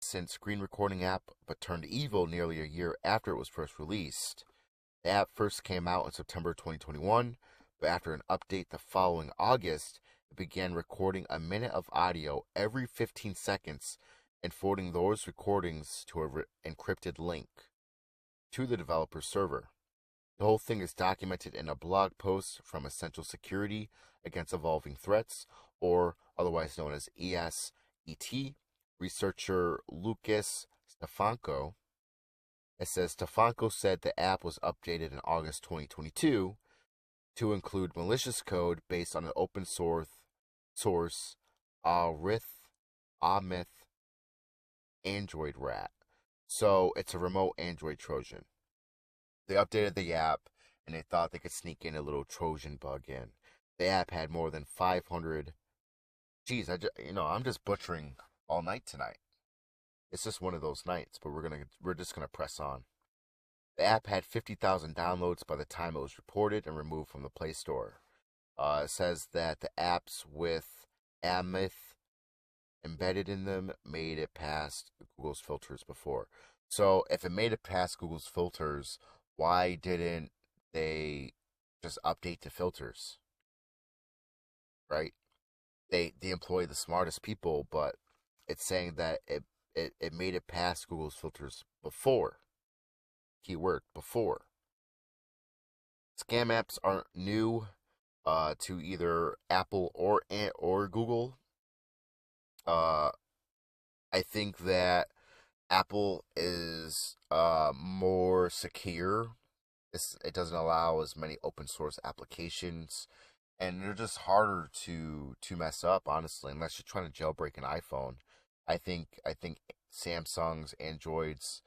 innocent screen recording app, but turned evil nearly a year after it was first released. The app first came out in September 2021, but after an update the following August, it began recording a minute of audio every 15 seconds and forwarding those recordings to an encrypted link to the developer's server. The whole thing is documented in a blog post from Essential Security Against Evolving Threats, or otherwise known as ESET, researcher Lucas Stefanko. It says Stefanko said the app was updated in August 2022 to include malicious code based on an open source Arith Android rat. So it's a remote Android Trojan. They updated the app and they thought they could sneak in a little Trojan bug in. The app had more than 500. Geez, I'm just butchering all night tonight. It's just one of those nights, but we're just gonna press on. The app had 50,000 downloads by the time it was reported and removed from the Play Store. It says that the apps with Amith embedded in them made it past Google's filters before. So if it made it past Google's filters, why didn't they just update the filters? Right? They employ the smartest people, but it's saying that it made it past Google's filters before. Keyword, before. Scam apps aren't new to either Apple or Google. I think that Apple is more secure. It doesn't allow as many open source applications, and they're just harder to mess up, honestly, unless you're trying to jailbreak an iPhone. I think Samsung's, Androids,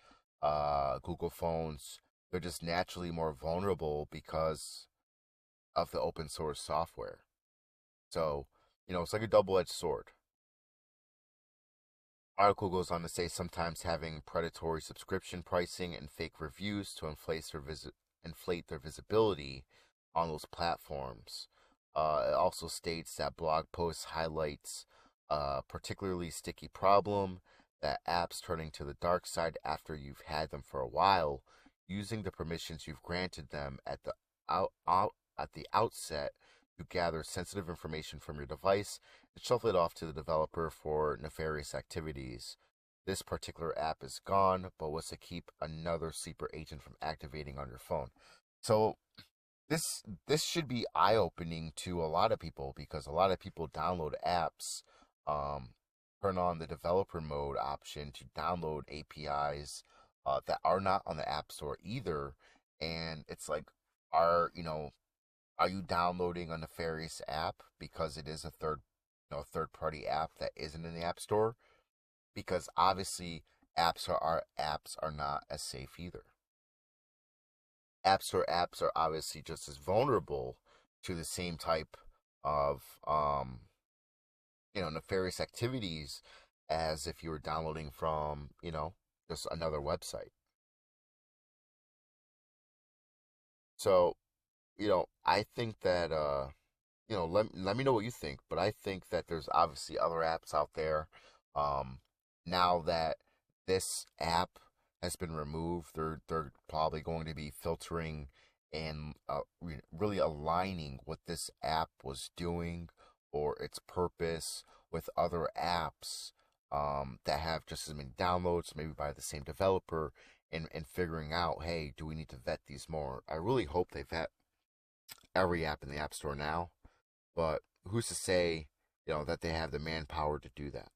Google phones, they're just naturally more vulnerable because of the open source software. So, it's like a double-edged sword. Article goes on to say sometimes having predatory subscription pricing and fake reviews to inflate their visibility on those platforms. It also states that blog posts highlights a particularly sticky problem, that apps turning to the dark side after you've had them for a while, using the permissions you've granted them at the outset to gather sensitive information from your device and shuffle it off to the developer for nefarious activities. This particular app is gone, but was to keep another sleeper agent from activating on your phone. So this should be eye-opening to a lot of people, because a lot of people download apps, turn on the developer mode option to download APIs that are not on the App Store either, and it's like, are you downloading a nefarious app because it is a third-party app that isn't in the App Store? Because obviously apps are not as safe either. App Store apps are obviously just as vulnerable to the same type of nefarious activities as if you were downloading from just another website. So I think that let me know what you think, but I think that there's obviously other apps out there. Now that this app has been removed, they're probably going to be filtering and really aligning what this app was doing or its purpose with other apps that have just as many downloads, maybe by the same developer, and figuring out, hey, do we need to vet these more? I really hope they vet every app in the App Store now, but who's to say, that they have the manpower to do that?